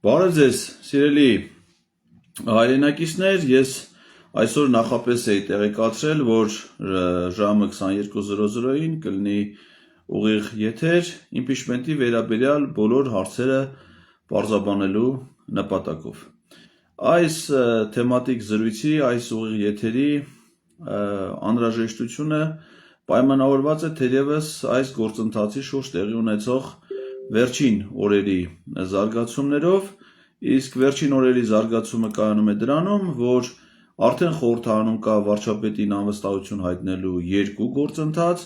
Բարև ձեզ, սիրելի հայրենակիցներ, ես այսօր նախապես էի տեղեկացրել, որ ժամը 22:00-ին կլինի ուղիղ եթեր իմպիչմենտի վերաբերյալ բոլոր հարցերը պարզաբանելու նպատակով։ Այս թեմատիկ զրույցի, այս ուղիղ եթերի անհրաժեշտությունը պայմանավորված է թերևս այս գործընթացի շուրջ տեղի ունեցող վերջին օրերի զարգացումներով, իսկ վերջին օրերի զարգացումը կայանում է դրանում, որ արդեն խորհրդարանում կա վարչապետին անվստահություն հայտնելու երկու գործընթաց։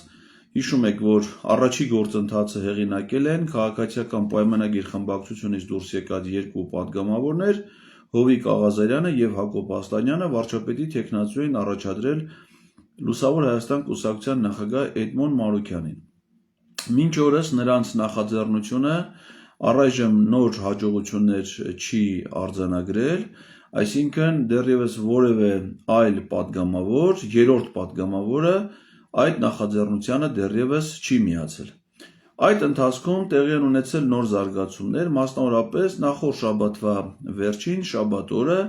Հիշում եք, որ առաջի գործընթացը հեղինակել են քաղաքացիական պայմանագիր խմբակցությունից դուրս եկած երկու պատգամավորներ՝ Հովիկ Աղազարյանը և Հակոբ Ասլանյանը, վարչապետի թեկնածուին առաջադրել Լուսավոր Հայաստան կուսակցության նախագահ Էդմոն Մանուկյանին։ Մինչ օրս նրանց նախաձեռնությունը առայժմ նոր հաջողություններ չի արձանագրել, այսինքն դեռևս որևէ այլ պատգամավոր, երրորդ պատգամավորը այդ նախաձեռնությանը դեռևս չի միացել։ Այդ ընթացքում տեղի են ունեցել նոր զարգացումներ, մասնավորապես նախորդ շաբաթվա վերջին շաբաթ օրը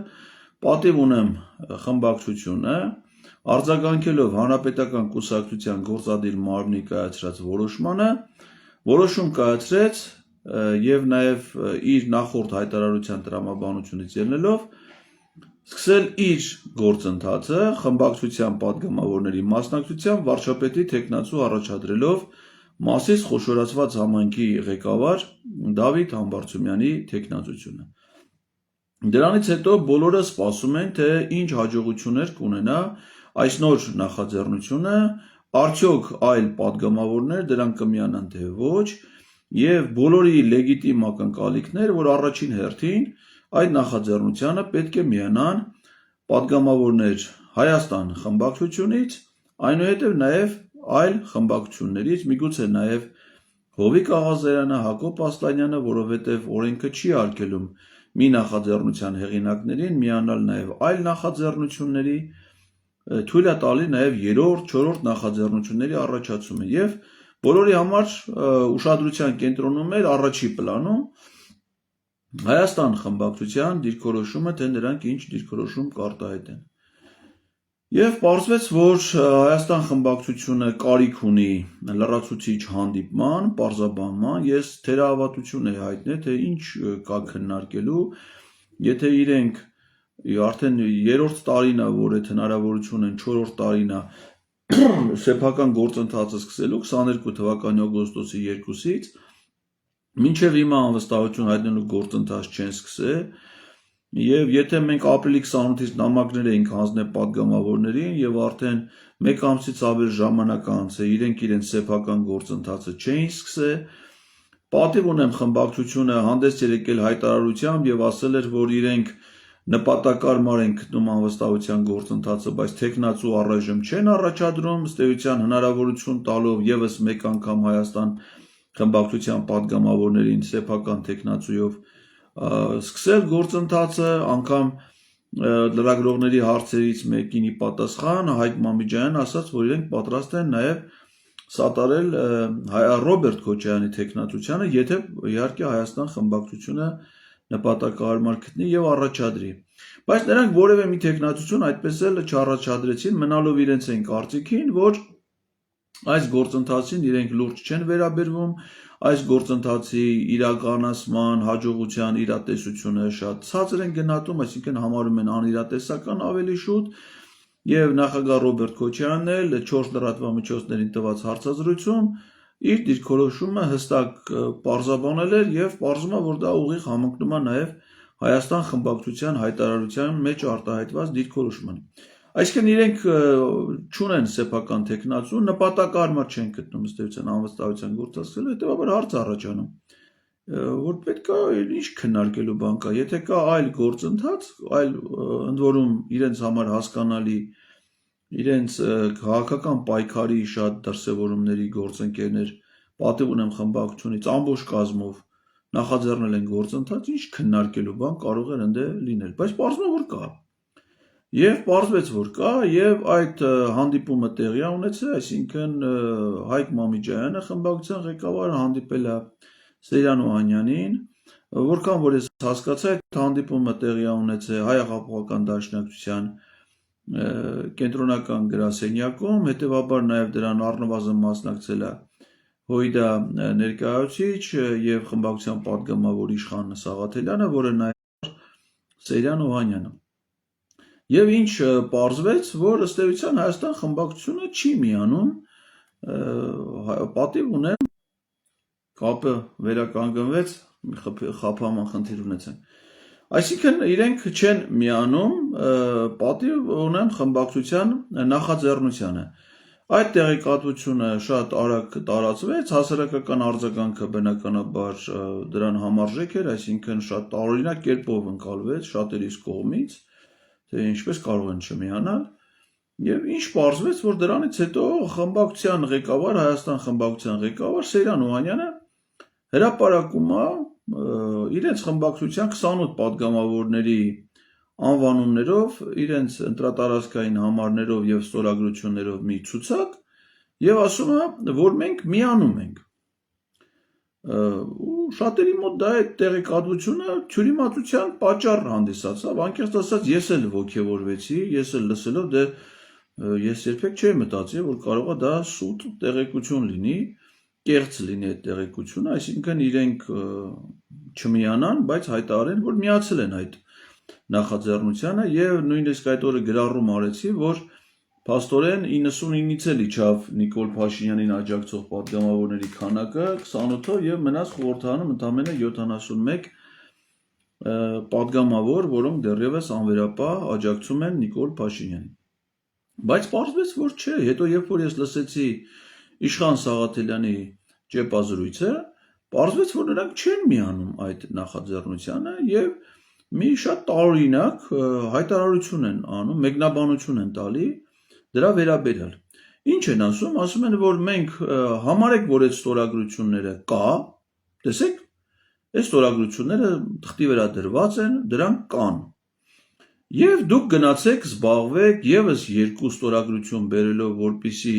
պատիվ ունեմ խմբակցությունը արձագանքելով Հանրապետական կուսակցության գործադիր մարմնի կայացրած որոշմանը, որոշում կայացրեց և նաև իր նախորդ հայտարարության տրամաբանությունից ելնելով սկսել իր գործընթացը խմբակցության պատգամավորների մասնակցությամբ վարչապետի թեկնածու առաջադրելով Մասիս խոշորացված համայնքի ղեկավար Դավիթ Համբարձումյանի թեկնածությունը։ Դրանից հետո բոլորը սպասում են, թե ինչ հաջողություններ կունենա այս նոր նախաձեռնությունը, արդյոք այլ պատգամավորներ դրան կմիանան թե ոչ, և բոլորի լեգիտիմ ակնկալիքներ, որ առաջին հերթին այդ նախաձեռնությանը պետք է միանան պատգամավորներ Հայաստան խմբակցությունից, այնուհետև նաև այլ խմբակցություններից, միգուցե նաև Հովիկ Աղազարյանը, Հակոբ Ասլանյանը, որովհետև օրենքը չի արգելում մի նախաձեռնության հեղինակներին միանալ նաև այլ նախաձեռնությունների, թույլ է տալի նաև երրորդ, չորրորդ նախաձեռնությունների առաջացումը և բոլորի համար ուշադրության կենտրոնում էր առաջի պլանում Հայաստան խմբակցության դիրքորոշումը, թե նրանք ինչ դիրքորոշում կարտահայտեն։ Եվ պարզվեց, որ Հայաստան խմբակցությունը կարիք ունի լրացուցիչ հանդիպման, պարզաբանման, ես թերահավատություն էի հայտնել, թե ինչ կա քննարկելու, եթե իրենք արդեն երրորդ տարին է, որ այդ հնարավորություն են, չորրորդ տարին է սեփական գործընթացը սկսելու 22 թվականի օգոստոսի 2-ից, մինչև հիմա անվստահություն հայտնելու գործընթաց չեն սկսել, և եթե մենք ապրիլի 28-ից նամակներ էինք հանձնել պատգամավորներին և արդեն մեկ ամսից ավել ժամանակ անց է, իրենք իրենց սեփական գործընթացը չէին սկսել, պատիվ ունեմ խմբակցությունը հանդես էր եկել հայտարարությամբ և ասել էր, որ իրենք նպատակարար են գտնում անվստահության գործընթացը, բայց թեկնածու առայժմ չեն առաջադրում, ըստ էության հնարավորություն տալով ևս մեկ անգամ Հայաստան խմբակցության պատգամավորներին սեփական թեկնածուով սկսել գործընթացը, անգամ լրագրողների հարցերից մեկինի պատասխան Հայկ Մամիջանյանն ասաց, որ իրենք պատրաստ են նաև սատարել Ռոբերտ Քոչարյանի թեկնածությանը, եթե իհարկե Հայաստան խմբակցությունը նպատակահարմար գտնի և առաջադրի։ Բայց նրանք որևէ մի թեկնածություն այդպես էլ չառաջադրեցին, մնալով իրենց այն կարծիքին, որ այս գործընթացին իրենք լուրջ չեն վերաբերվում, այս գործընթացի իրականացման, հաջողության իրատեսությունը շատ ցածր են գնահատում, այսինքն համարում են անիրատեսական ավելի շուտ, և նախագահ Ռոբերտ Քոչարյանն էլ 4 լրատվամիջոցներին տված հարցազրույցում իր դիրքորոշումը հստակ պարզաբանել էր և պարզվում է, որ դա ուղիղ համընկնում է նաև Հայաստան խմբակցության հայտարարության մեջ արտահայտված դիրքորոշմանը։ Այսինքն իրենք չունեն սեփական թեկնածու, նպատակահարմար չեն գտնում ըստ էության անվստահության գործընթացը, հետևաբար հարց առաջանում, որ պետք է ինչ քննարկելու բան կա, եթե կա այլ գործընթաց, այլ ընդ որում իրենց համար հասկանալի, իրենց քաղաքական պայքարի շատ դրսևորումների գործընկերներ պատիվ ունեմ խմբակցությունից ամբողջ կազմով նախաձեռնել են գործընթաց, ինչ քննարկելու բան կարող էր ընդ լինել, բայց պարզվում է, որ կա։ Եվ պարզվեց, որ կա, և այդ հանդիպումը տեղի է ունեցել, այսինքն Հայկ Մամիջյանը խմբակցության ղեկավարը հանդիպել է Սեյրան Օհանյանին, Որքան որ ես հասկացա, այդ հանդիպումը տեղի ունեցել Հայ Հեղափոխական Դաշնակցության կենտրոնական գրասենյակում, հետևաբար նաև դրան առնվազն մասնակցել է Հույդա ներկայացուցիչ եւ խմբակցության պատգամավոր Իշխան Սաղաթելյանը, որը նաև Սերյան Օհանյանը։ Եվ ինչ պարզվեց, որ ըստ էության Հայաստան խմբակցությունը չի միանում, պատիվ ունեն, կապը վերականգնվեց, խափաման խնդիր ունեցեն։ Այսինքն իրենք չեն միանում, պատիվ ունեն խմբակցության նախաձեռնությանը։ Այդ տեղեկատվությունը շատ արագ տարածվեց, հասարակական արձագանքը բնականաբար դրան համարժեք էր, այսինքն շատ տարօրինակ կերպով ընկալվեց շատերիս կողմից, թե ինչպես կարող են չմիանալ, եւ ինչ պարզվեց, որ դրանից հետո խմբակցության ղեկավար, Հայաստան խմբակցության ղեկավար Սերյան Օհանյանը հրապարակում է իրենց խմբակցության 28 պատգամավորների անվանումներով, իրենց ընտրատարածքային համարներով եւ ստորագրություններով մի ցուցակ եւ ասում է, որ մենք միանում ենք։ Ու շատերի մոտ դա այդ տեղեկատվությունը թյուրիմացության պատճառ հանդիսացավ, անկեղծ ասած ես էլ ոգևորվեցի, ես էլ լսելով դե ես երբեք չէի մտածի, որ կարող է դա սուտ տեղեկություն լինի, կեղծ լինի այդ տեղեկությունը, այսինքն իրենք չմիանան, բայց հայտարարեն, որ միացել են այդ նախաձեռնությանը եւ նույնիսկ այդ օրը գրառում արեցի, որ փաստորեն 99-ից էլ իջավ Նիկոլ Փաշինյանին աջակցող պատգամավորների քանակը 28-ով եւ մնաց խորհրդանում ընդամենը 71 պատգամավոր, որոնք դեռևս անվերապահ աջակցում են Նիկոլ Փաշինյանին։ Բայց պարզվեց, որ չէ, հետո երբ որ ես լսեցի Իշխան Սաղաթելյանի ճեպազրույցը, պարզվեց, որ նրանք չեն միանում այդ նախաձեռնությանը եւ մի շատ տարօրինակ հայտարարություն են անում, մեկնաբանություն են տալի դրա վերաբերյալ։ Ինչ են ասում, ասում են, որ մենք համարեք, որ այդ ստորագրությունները կա, տեսեք, այդ ստորագրությունները թղթի վրա դրված են, դրանք կան։ Եվ դուք գնացեք, զբաղվեք եւս երկու ստորագրություն բերելով, որպիսի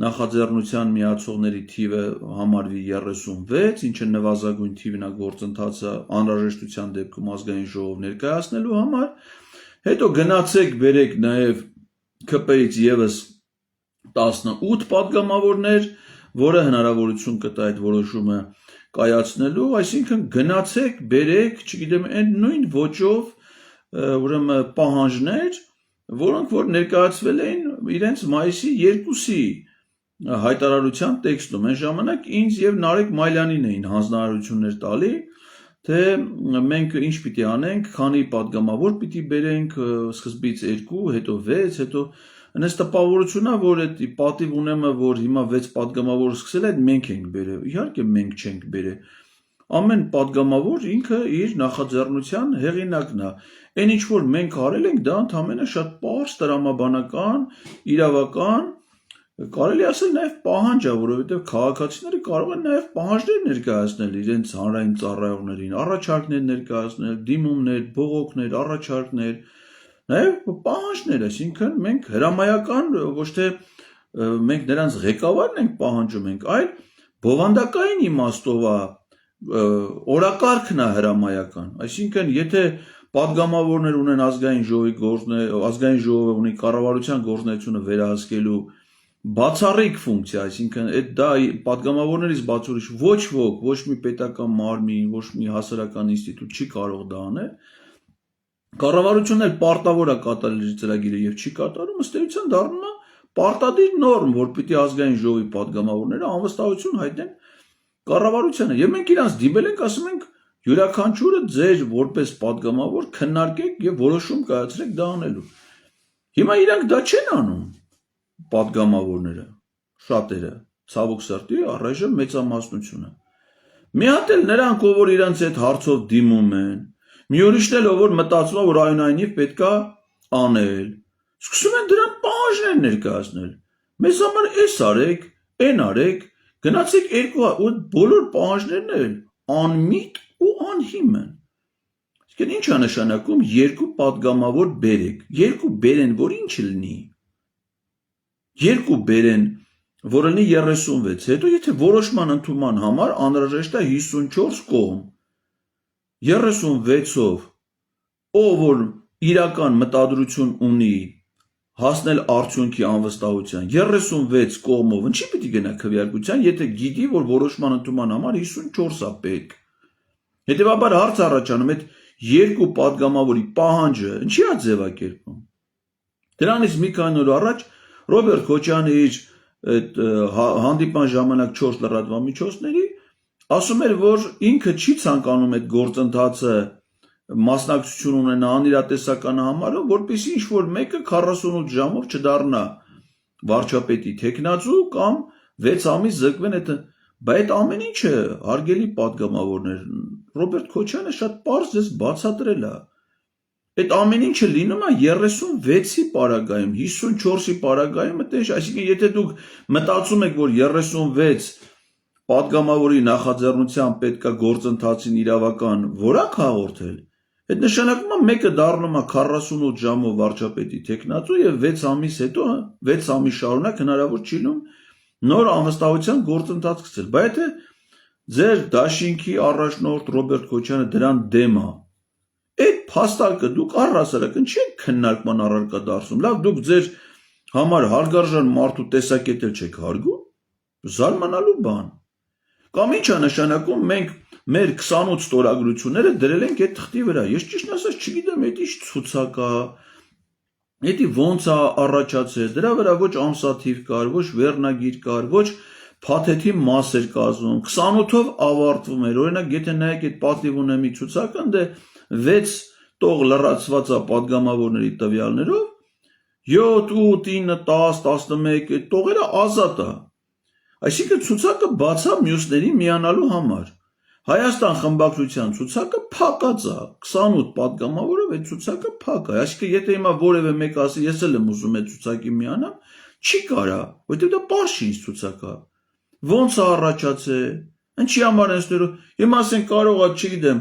նախաձեռնության միացողների թիվը համարվի 36, ինչը նվազագույն թիվն է գործընթացը անհրաժեշտության դեպքում ազգային ժողով ներկայացնելու համար, հետո գնացեք բերեք նաև ԿՊ-ից եւս 18 պատգամավորներ, որը հնարավորություն կտա այդ որոշումը կայացնելու, այսինքն գնացեք բերեք, չգիտեմ, այն նույն ոճով, ուրեմն պահանջներ, որոնք որ ներկայացվել էին իրենց մայիսի 2-ի հայտարարության տեքստում, այն ժամանակ ինձ եւ Նարեկ Մայլյանին էին հանձնարարություններ տալի, թե մենք ինչ պիտի անենք, քանի պատգամավոր պիտի բերենք, սկզբից 2, հետո 6, հետո այնպես տպավորությունն է, որ այդ պատիվ ունեմը, որ հիմա 6 պատգամավոր սկսել այդ մենք ենք բերել, իհարկե մենք չենք բերել, ամեն պատգամավոր ինքը իր նախաձեռնության հեղինակն է, այն ինչ որ մենք արել ենք, դա ընդհանրապես շատ պարզ տրամաբանական, իրավական, կարելի ասել նաև պահանջ է, որովհետև քաղաքացիները կարող են նաև պահանջներ ներկայացնել իրենց հանրային ծառայողներին, առաջարկներ ներկայացնել, դիմումներ, բողոքներ, առաջարկներ, նաև պահանջներ, այսինքն մենք հրամայական ոչ թե մենք նրանց ղեկավարն ենք պահանջում ենք, այլ բովանդակային իմաստով է օրակարգն է հրամայական, այսինքն եթե պատգամավորներ ունեն ազգային ժողովը ունի կառավարության գործունեությունը վերահսկելու բացառիկ ֆունկցիա, այսինքն դա պատգամավորներից բաց ուրիշ ոչ ոք, ոչ մի պետական մարմին, ոչ մի հասարակական ինստիտուտ չի կարող դա անել, կառավարությունն էլ պարտավոր է կատարել իր ծրագիրը եւ չի կատարում, ըստ էության դառնում է պարտադիր նորմ, որ պիտի ազգային ժողովի պատգամավորները անվստահություն հայտնեն կառավարությանը եւ մենք իրանց դիմել ենք, ասում ենք յուրաքանչյուրը ձեր որպես պատգամավոր քննարկեք եւ որոշում կայացրեք դա անելու։ Հիմա իրանք դա չեն անում պատգամավորները, շատերը, ցավոք սրտի առայժմ մեծամասնությունը։ Մի հատ էլ նրանք, ով որ իրանց այդ հարցով դիմում են, մի ուրիշն էլ ով որ մտածում է, որ այնուամենայնիվ պետքա անել, սկսում են դրան պահանջներ ներկայացնել։ Մեզ համար էս արեք, այն արեք, գնացեք երկու բոլոր պահանջներն էլ անմիտ ու անհիմն։ Իսկ ինչ է նշանակում երկու պատգամավոր բերեք, երկու բերեն, որ ինչ լինի։ Երկու բերեն, որը լինի 36, հետո եթե որոշման ընդունման համար անհրաժեշտ է 54 կողմ։ 36-ով ով որ իրական մտադրություն ունի հասնել արդյունքի անվստահության 36 կողմով ինչի պիտի գնա քվեարկության, եթե գիտի, որ որոշման ընդունման համար 54-ա պետք։ Հետևաբար հարց առաջանում այդ երկու падգամավորի պահանջը ինչի է ձևակերպվում։ Դրանից մի քանի օր առաջ Ռոբերտ Քոչյանը իր այդ հանդիպման ժամանակ 4 լրատվամիջոցների ասում էր, որ ինքը չի ցանկանում այդ գործընթացը մասնակցություն ունենա անիրատեսական համարով, որպեսզի ինչ-որ մեկը 48 ժամով չդառնա վարչապետի թեկնածու կամ 6 ամիս զրկվեն այդ բայց ամեն ինչը հարգելի падգամավորներ Ռոբերտ Քոչյանը շատ պարզ ձեզ բացատրել է։ Այդ ամեն ինչը լինում է 36-ի պարագայում, 54-ի պարագայում, այսինքն եթե դուք մտածում եք, որ 36 падգամավորի նախաձեռնությամբ պետք է գործընթացին իրավական որակ հաղորդել, այդ նշանակում է մեկը դառնում է 48 ժամով վարչապետի թեկնածու եւ 6 ամիս հետո 6 ամիս շարունակ հնարավոր չի լինում նոր անվստահության գործընթաց սկսել։ Բայց եթե ձեր դաշինքի առաջնորդ Ռոբերտ Քոչյանը դրան դեմ է, այդ փաստարկը դուք առհասարակ ինչի եք քննարկման առարկա դարձնում։ Լավ, դուք ձեր համար հարգարժան մարդու տեսակետել չեք հարգում, զարմանալու բան։ Կամ ինչ է նշանակում մենք մեր 28 ստորագրությունները դրել ենք այդ թղթի վրա։ Ես ճիշտ ասած չգիտեմ, այդ ինչ ցուցակ է, դա ոնց է առաջացել, դրա վրա ոչ ամսաթիվ կար, ոչ վերնագիր կար, ոչ փաթեթի մաս էր կազմում, 28-ով ավարտվում էր։ Օրինակ, եթե նայեք այդ պատիվ ունեմի ցուցակը, ընդ 6 տող լրացված է падգամավորների տվյալներով, 7, 8, 9, 10, 11 այդ տողերը ազատ է։ Այսինքն ցուցակը բաց է մյուսների միանալու համար։ Հայաստան խմբակցության ցուցակը փակած է, 28 падգամավորով այդ ցուցակը փակ է։ Այսինքն եթե հիմա որևէ մեկ ասի, ես էլ եմ ուզում այդ ցուցակի միանամ, չի կարա, որովհետև դա պարզ չի ինձ ցուցակը։ Ոնց է առաջացել, ինչի համար են ստորը, հիմա ասենք կարող է, չգիտեմ,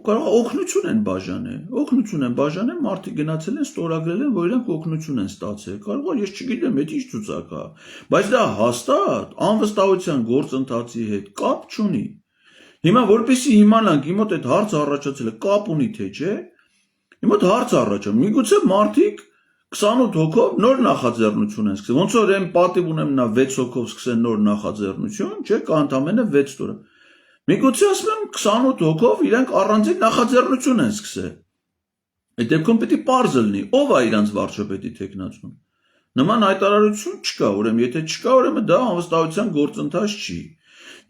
կարող է օգնություն են բաժանել, մարդիկ գնացել են ստորագրել են, որ իրանք օգնություն են ստացել, կարող է, ես չգիտեմ, այդ ինչ ցուցակ է, բայց դա հաստատ անվստահության գործընթացի հետ կապ չունի։ Հիմա որպեսզի իմանանք, իմ մոտ այդ հարցը առաջացել է, կապ ունի թե չէ, իմ մոտ հարց առաջանում, միգուցե մարդիկ 28 հոգով նոր նախաձեռնություն են սկսել, ոնց որ այն պատիվ ունեմ նա 6 հոգով սկսեն նոր նախաձեռնություն, չէ, կա ընդամենը 6 տորա։ Միգուցե ասում եմ 28 հոգով իրանք առանձին նախաձեռնություն են սկսել։ Այդ դեպքում պետք է պարզ լինի, ով է իրանց վարչապետի թեկնածուն։ Նման հայտարարություն չկա, ուրեմն եթե չկա, ուրեմն դա անվստահության գործընթաց չի։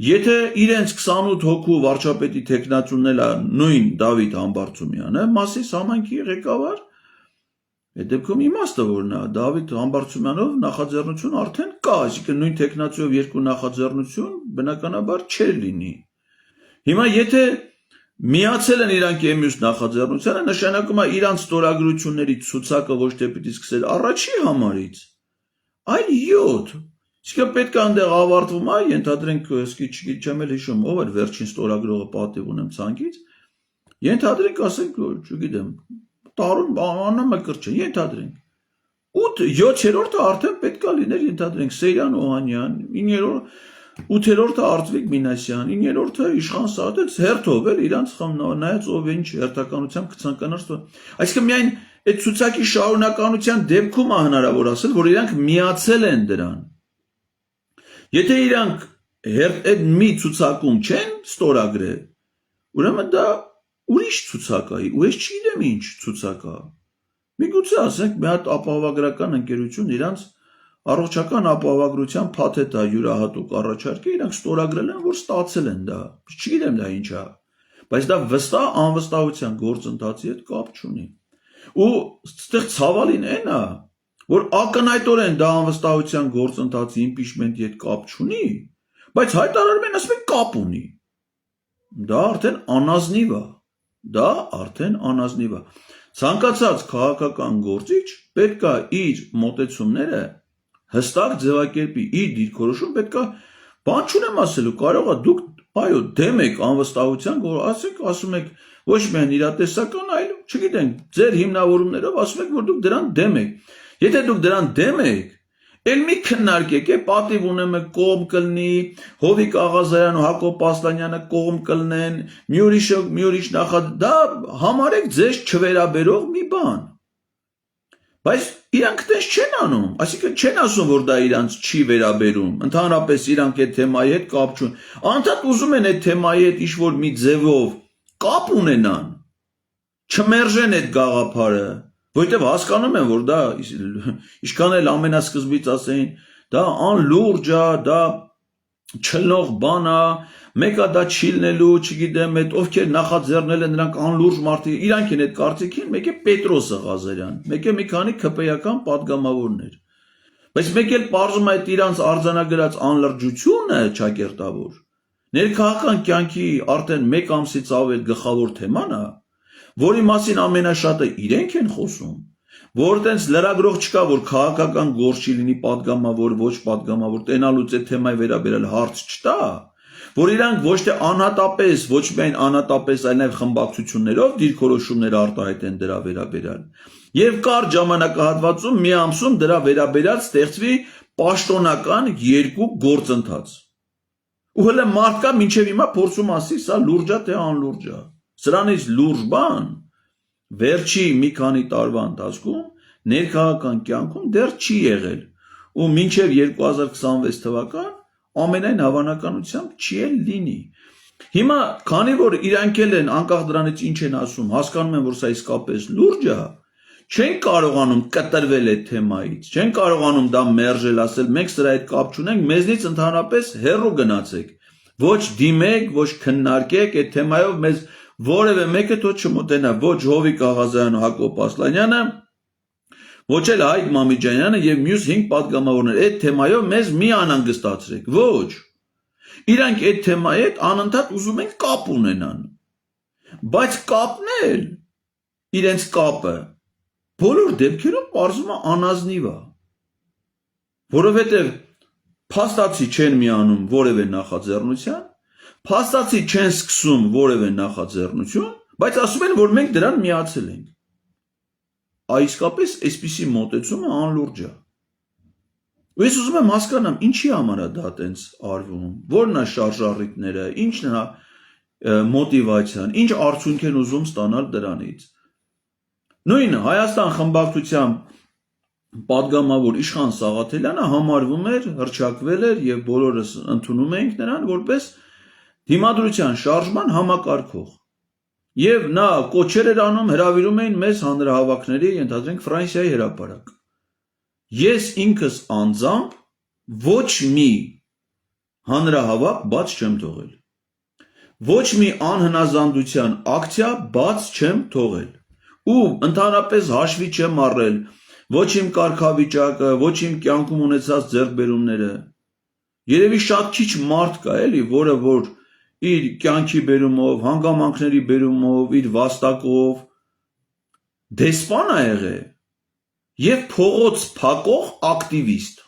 Եթե իրենց 28 հոգու վարչապետի թեկնածունն էլ է նույն Դավիթ Համբարձումյանը, Մասիս համայնքի ղեկավար, այդ դեպքում իմաստը որն է, Դավիթ Համբարձումյանով նախաձեռնություն արդեն կա, այսինքն նույն թեկնածուով երկու նախաձեռնություն բնականաբար չէր լինի։ Հիմա եթե միացել են իրանք մյուս նախաձեռնությանը, նշանակում է իրանց ստորագրությունների ցուցակը ոչ թե պիտի սկսել առաջի համարից, այլ 7։ Իսկ պետք է այնտեղ ավարտվում է, ենթադրենք, չգիտեմ էլ հիշում, ով էր վերջին ստորագրողը պատիվ ունեմ ցանկից, ենթադրենք, ասենք, չգիտեմ, տարուն աննամակրճ չէ, ենթադրենք։ 7-րդը արդեն պետք է լիներ, ենթադրենք, Սեյրան Օհանյան, 8-րդը Արտվիկ Մինասյան, 9-րդը Իշխան Սահակյան, հերթով էլ իրանց նայած ով ինչ հերթականությամբ կցանկանար։ Այսինքն միայն այդ ցուցակի շարունակականության դեպքում է հնարավոր ասել, որ իրանք միացել են դրան։ Եթե իրանք այդ մի ցուցակում չեն ստորագրել, ուրեմն դա ուրիշ ցուցակ է, ու ես չգիտեմ ինչ ցուցակ է։ Միգուցե ասենք մի հատ ապահովագրական ընկերություն իրանց առողջական ապահովագրության փաթեթ է յուրահատուկ առաջարկել, իրանք ստորագրել են, որ ստացել են դա։ Չգիտեմ դա ինչ է, բայց դա վստահ անվստահության գործընթացի հետ կապ չունի։ Ու այստեղ ցավալին այն է, որ ակնհայտորեն դա անվստահության գործընթացի իմպիչմենտի հետ կապ չունի, բայց հայտարարում են, ասում են կապ ունի։ Դա արդեն անազնիվ է։ Ցանկացած քաղաքական գործիչ պետք է իր մոտեցումները հստակ ձևակերպի, իր դիրքորոշում պետք է, բան չունեմ ասելու, կարող է դուք, այո, դեմ եք անվստահության, ասում եք ոչ միայն իրատեսական, այլ, չգիտենք, ձեր հիմնավորումներով ասում եք, որ դուք դրան դեմ եք։ Եթե դուք դրան դեմ եք, Էլ մի քննարկեք, պատիվ ունեմ կողմ կլնի, Հովիկ Աղազարյան ու Հակոբ Ասլանյանը կողմ կլնեն, մի ուրիշ նախադ, դա համարեք ձեզ չվերաբերող մի բան։ Բայց իրանք դες չեն անում, այսինքն չեն ասում, որ դա իրանց չի վերաբերում, ընդհանրապես իրանք այդ թեմայի հետ կապ չունեն, անդադ ուզում են այդ թեմայի հետ ինչ-որ մի ձևով կապ ունենան, չմերժեն այդ գաղափարը, որովհետև հասկանում են, որ դա ինչքան էլ ամենասկզբից ասեին, դա անլուրջ է, դա չլնող բան է, մեկը դա չի լնելու, չգիտեմ, այդ ովքեր նախաձեռնել են նրանք անլուրջ մարդիկ, իրանք են այդ կարծիքին, մեկ է Պետրոսը Ղազարյան, մեկ է մի քանի ԿՊԵ-ական պատգամավորներ։ Բայց մեկ էլ պարզում է այդ իրանց արձանագրած անլրջությունը ճակերտավոր, ներքաղաքական կյանքի արդեն մեկ ամսից ավել գլխավոր թեման է, որի մասին ամենաշատը իրենք են խոսում, որ տենց լրագրող չկա, որ քաղաքական գործ չի լինի պատգամավոր, ոչ պատգամավոր, տենալուց այդ թեմայի վերաբերել հարց չտա, որ իրանք ոչ թե անհատապես, ոչ միայն անհատապես, այլ նաև խմբակցություններով դիրքորոշումներ արտահայտեն դրա վերաբերյալ։ Եվ կարճ ժամանակահատվածում մի ամսում դրա վերաբերյալ ստեղծվի պաշտոնական երկու գործընթաց։ Ու հələ մարդկա մինչև հիմա փորձում ասի, սա լուրջ է թե անլուրջ է։ Սրանից լուրջ բան վերջի մի քանի տարվա ընթացքում ներքաղաքական կյանքում դեռ չի եղել ու մինչև 2026 թվական ամենայն հավանականությամբ չի էլ լինի։ Հիմա քանի որ իրանք էլ են անկախ դրանից ինչ են ասում, հասկանում են, որ սա իսկապես լուրջ է, չեն կարողանում կտրվել այդ թեմայից, չեն կարողանում դա մերժել, ասել մենք սրա հետ կապ չունենք, մեզնից ընդհանրապես հեռու գնացեք, ոչ դիմեք, ոչ քննարկեք այդ թեմայով մեզ որևէ մեկը թող չմոտենա, ոչ Հովիկ Աղազարյանը, Հակոբ Ասլանյանը, ոչ էլ Հայկ Մամիջանյանը եւ մյուս 5 պատգամավորներ այդ թեմայով մեզ մի անհանգստացրեք, ոչ։ Իրանք այդ թեմայի հետ անընդհատ ուզում են կապ ունենան։ Բայց կապն էլ իրենց կապը բոլոր դեպքերում պարզվում է անազնիվ է։ Որովհետեւ փաստացի չեն միանում որևէ նախաձեռնության, փաստացի չեն սկսում որևէ նախաձեռնություն, բայց ասում են, որ մենք դրան միացել ենք։ Իսկապես այսպիսի մոտեցումը անլուրջ է։ Ու ես ուզում եմ հասկանամ, ինչի համար է դա տենց արվում, որն է շարժառիթները, ինչն է մոտիվացիան, ինչ արդյունք են ուզում ստանալ դրանից։ Նույն Հայաստան խմբակցության պատգամավոր Իշխան Սաղաթելյանը համարվում էր, հռչակվել էր եւ բոլորս ընդունում էինք նրան որպես դիմադրության շարժման համակարգող։ Եվ նա կոչեր էր անում, հրավիրում էին մեզ հանրահավաքների, ենթադրենք Ֆրանսիայի հրապարակ։ Ես ինքս անձամբ ոչ մի հանրահավաք բաց չեմ թողել։ Ոչ մի անհնազանդության ակցիա բաց չեմ թողել։ Ու ընդհանրապես հաշվի չեմ առել ոչ իմ կարգավիճակը, ոչ իմ կյանքում ունեցած ձեռքբերումները։ Երևի շատ քիչ մարդ կա էլի, որը որ իր կյանքի բերումով, հանգամանքների բերումով, իր վաստակով դեսպան է եղել եւ փողոց փակող ակտիվիստ։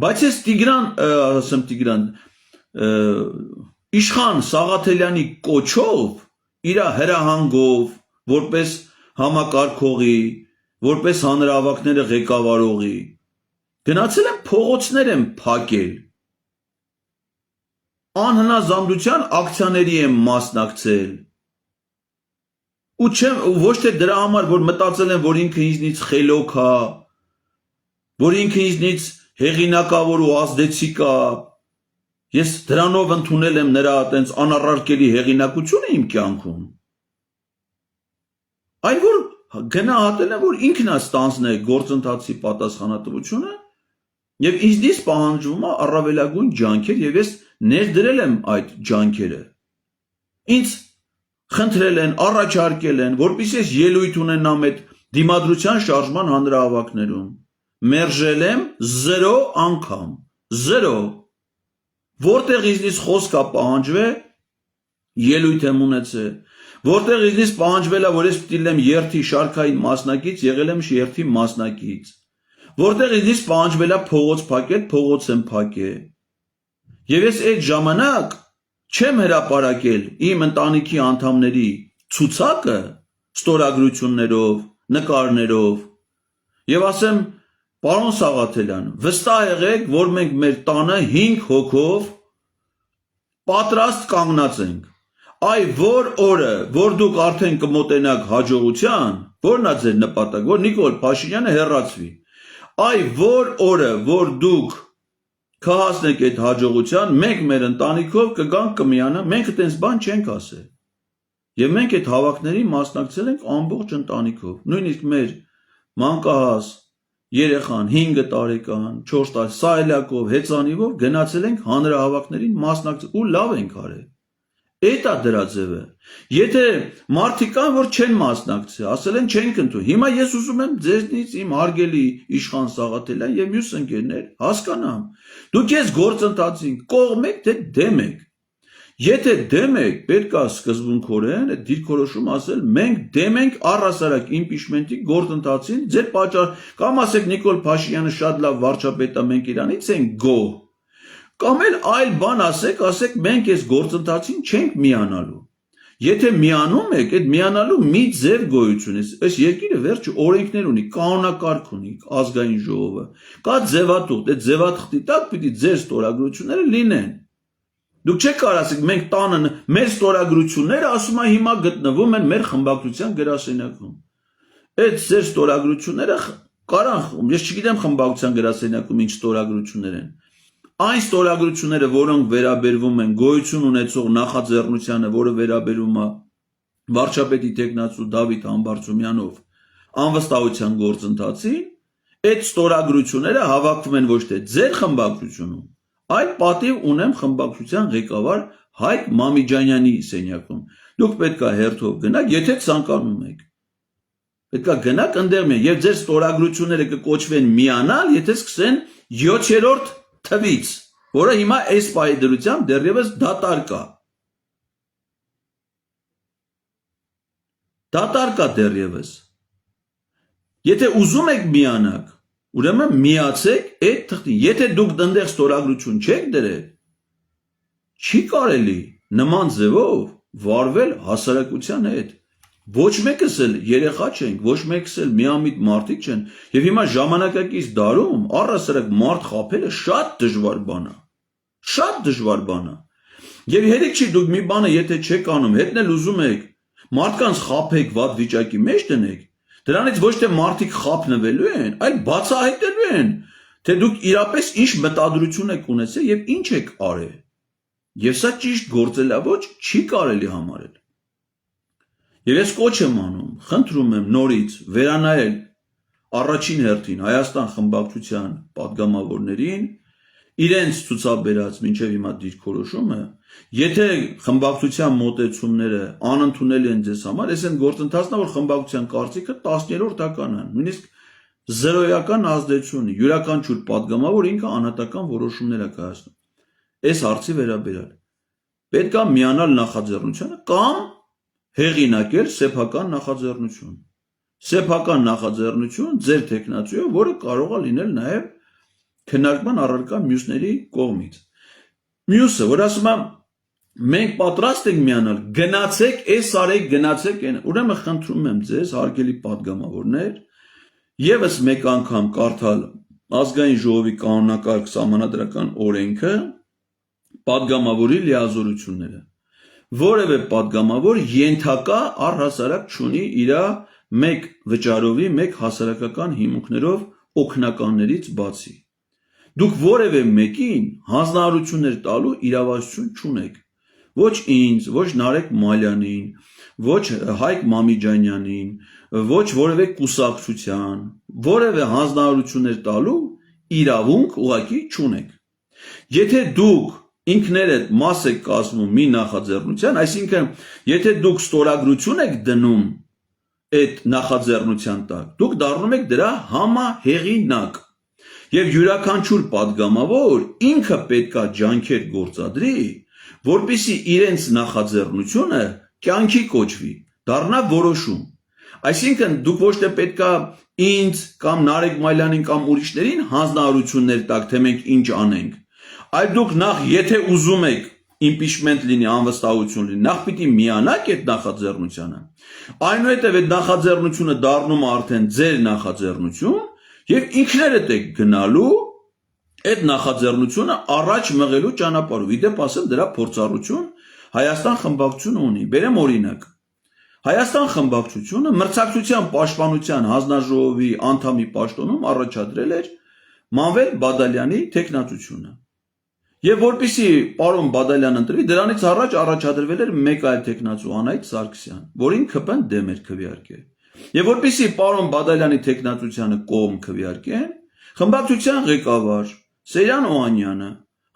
Բայց ես Իշխան Սաղաթելյանի կոչով, իր հրահանգով, որպես համակարգողի, որպես հանրահավաքները ղեկավարողի, գնացել եմ փողոցներ եմ փակել, անհնազանդության ակցիաների եմ մասնակցել, ու ոչ թե դրա համար, որ մտածել եմ, որ ինքը ինձնից խելոք է, որ ինքը ինձնից հեղինակավոր ու ազդեցիկ է, ես դրանով ընդունել եմ նրա այտենց անառարկելի հեղինակությունը իմ կյանքում, այլ որ գնահատել եմ, որ ինքն է ստանձնել գործընթացի պատասխանատվությունը եւ ինձնից պահանջվում է առավելագույն ջանքեր եւ ես ներդրել եմ այդ ջանքերը։ Ինձ խնդրել են, առաջարկել են, որպեսզի ես ելույթ ունենամ այդ դիմադրության շարժման հանրահավաքներում։ Մերժել եմ 0 անգամ, 0։ Որտեղ ինձնից խոսք է պահանջվել, ելույթ եմ ունեցել։ Որտեղ ինձնից պահանջվել է, որ ես պիտի լինեմ երթի շարքային մասնակից, եղել եմ երթի մասնակից։ Որտեղ ինձնից պահանջվել է փողոց փակել, փողոց եմ փակել։ Եվ ես այդ ժամանակ չեմ հրապարակել իմ ընտանիքի անդամների ցուցակը ստորագրություններով, նկարներով, եւ ասեմ, Պարոն Սաղաթելյան, վստահ եղեք, որ մենք մեր տանը 5 հոգով պատրաստ կանգնած ենք։ Այ որ օրը, որ դուք արդեն կմոտենաք հաջողության, որն է ձեր նպատակ, որ Նիկոլ Փաշինյանը հեռացվի։ Այ որ օրը, որ դուք կհասնեք այդ հաջողության, մենք մեր ընտանիքով կգանք կմիանանք, մենք այդպես բան չենք ասել։ Եվ մենք այդ հավաքներին մասնակցել ենք ամբողջ ընտանիքով, նույնիսկ մեր մանկահաս երեխան 5 տարեկան, 4 տարեկան, սայլակով, հեծանիվով գնացել ենք հանրահավաքներին մասնակցել ու լավ ենք արել։ Էդ է դրա ձևը։ Եթե մարդիկ կան, որ չեն մասնակցել, ասել են չենք ընդունում։ Հիմա ես ուզում եմ ձեզնից իմ հարգելի Իշխան Սաղաթելյան եւ մյուս ընկերներ հասկանամ։ Դուք ես գործընթացին կողմ եք, թե դեմ եք։ Եթե դեմ եք, պետք է սկզբունքորեն այդ դիրքորոշում ասել, մենք դեմ ենք առհասարակ իմպիչմենտի գործընթացին, ձեր պատճառ կամ ասեք Նիկոլ Փաշինյանը շատ լավ վարչապետ է, մենք իրանից ենք գոհ։ Կամ էլ այլ բան ասեք մենք այս գործընթացին չենք միանալու։ Եթե միանում եք, այդ միանալու մի ձև գոյություն է։ Այս երկիրը վերջ օրենքներ ունի, կանոնակարգ ունի, ազգային ժողովը։ Կա ձևաթուղթ, այդ ձևաթղթի տակ պիտի ձեր ստորագրությունները լինեն։ Դուք չեք կարող ասեք մենք տանը մեր ստորագրությունները ասում է հիմա գտնվում են մեր խմբակցության գրասենյակում։ Այդ ձեր ստորագրությունները կարան, ես չգիտեմ խմբակցության գրասենյակում ինչ ստորագրություններ են։ Այն ստորագրությունները, որոնք վերաբերվում են գոյություն ունեցող նախաձեռնությանը, որը վերաբերում է վարչապետի տեխնացու Դավիթ Համբարձումյանով անվստահության գործընթացին, այդ ստորագրությունները հավաքվում են ոչ թե ձեր խմբակցությունում, այլ պատիվ ունեմ խմբակցության ղեկավար Հայկ Մամիջանյանի սենյակում։ Դուք պետք է հերթով գնաք, եթե ցանկանում եք։ Պետք է գնաք ընդեղ մի, եւ ձեր ստորագրությունները կկոչվեն միանալ, եթե սկսեն 7-րդ թվից, որը հիմա այս պահի դրությամբ դեռևս դատարկ է։ Դատարկ է դեռևս։ Եթե ուզում եք միանաք, ուրեմն միացեք այդ թղթին։ Եթե դուք դնդեղ ստորագրություն չեք դրել, չի կարելի նման ձևով վարվել հասարակության հետ։ Ոչ մեկս էլ երեխա չենք, ոչ մեկս էլ միամիտ մարդիկ չեն, եւ հիմա ժամանակակից դարում առհասարակ մարդ խաբելը շատ դժվար բան է։ Շատ դժվար բան է։ Եվ հերիք չի դուք մի բանը եթե չեք անում, հետն էլ ուզում եք մարդկանց խաբեք, վատ վիճակի մեջ դնեք, դրանից ոչ թե մարդիկ խաբնվելու են, այլ բացահայտելու են, թե դուք իրապես ինչ մտադրություն եք ունեցել եւ ինչ եք արել։ Եվ սա ճիշտ գործելավոճ չի կարելի համարել։ Եվ ես կոչ եմ անում, խնդրում եմ նորից վերանայել առաջին հերթին Հայաստան խմբակցության падգամավորներին իրենց ցուցաբերած մինչև հիմա դիրքորոշումը, եթե խմբակցության մոտեցումները անընդունել են ձեզ համար, այս են գործընթացն է, որ խմբակցության կարծիքը 10-րդական է, նույնիսկ զրոյական ազդեցություն ունի, յուրաքանչյուր падգամավոր ինքը անհատական որոշումներ է կայացնում։ Այս հարցի վերաբերյալ պետք է միանալ նախաձեռնությանը կամ հեղինակել սեփական նախաձեռնություն։ Սեփական նախաձեռնություն ձեր տեխնացիով, որը կարող է լինել նաև քննարկման առարկա մյուսների կողմից։ Մյուսը, որ ասում եմ, մենք պատրաստ ենք միանալ, գնացեք, այս արեք, գնացեք, ուրեմն խնդրում եմ ձեզ, հարգելի падգամավորներ, եւս մեկ անգամ կարդալ ազգային ժողովի կանոնակարգ սահմանադրական օրենքը, падգամավորի լիազորությունները։ Որևէ падգամավոր ենթակա առհասարակ չունի իր մեկ վճարովի, մեկ հասարակական հիմունքներով օգնականներից բացի։ Դուք որևէ մեկին հանձնարարություններ տալու իրավասություն չունեք։ Ոչ ինձ, ոչ Նարեկ Մալյանին, ոչ Հայկ Մամիջանյանին, ոչ որևէ կուսակցության, որևէ հանձնարարություններ տալու իրավունք ուղղակի չունեք։ Եթե դուք ինքներդ մաս եք կազմում մի նախաձեռնության, այսինքն եթե դուք ստորագրություն եք դնում այդ նախաձեռնության տակ, դուք դառնում եք դրա համահեղինակ։ Եվ յուրաքանչյուր падգամավոր ինքը պետքա ջանքեր գործադրի, որպեսզի իրենց նախաձեռնությունը կյանքի կոչվի, դառնա որոշում։ Այսինքն դուք ոչ թե պետքա ինձ կամ Նարեկ Մալյանին կամ ուրիշներին հանձնարարություններ տաք, թե մենք ինչ անենք, այլ դուք նախ եթե ուզում եք impeachment լինի, անվստահություն լինի, նախ պիտի միանաք այդ նախաձեռնությանը։ Այնուհետև այդ նախաձեռնությունը դառնում է արդեն ձեր նախաձեռնություն, Եվ ինքներդ եք գնալու այդ նախաձեռնությունը առաջ մղելու ճանապարհով։ Իդեպ ասեմ դրա փորձառություն Հայաստան խմբակցությունը ունի։ Բերեմ օրինակ։ Հայաստան խմբակցությունը մրցակցության պաշտպանության հանձնաժողովի անդամի պաշտոնում առաջադրել էր Մանվել Բադալյանի տեխնացությունը։ Եվ որպեսզի պարոն Բադալյանը ընտրվի, դրանից առաջ առաջադրվել էր մեկ այլ տեխնացու Անահիտ Սարգսյան, որին ԿՊ-ն դեմ էր քվեարկել։ Եվ որպեսզի պարոն Բադալյանի տեխնացությանը կողմ քվեարկեն, խմբակցության ղեկավար Սերյան Օհանյանը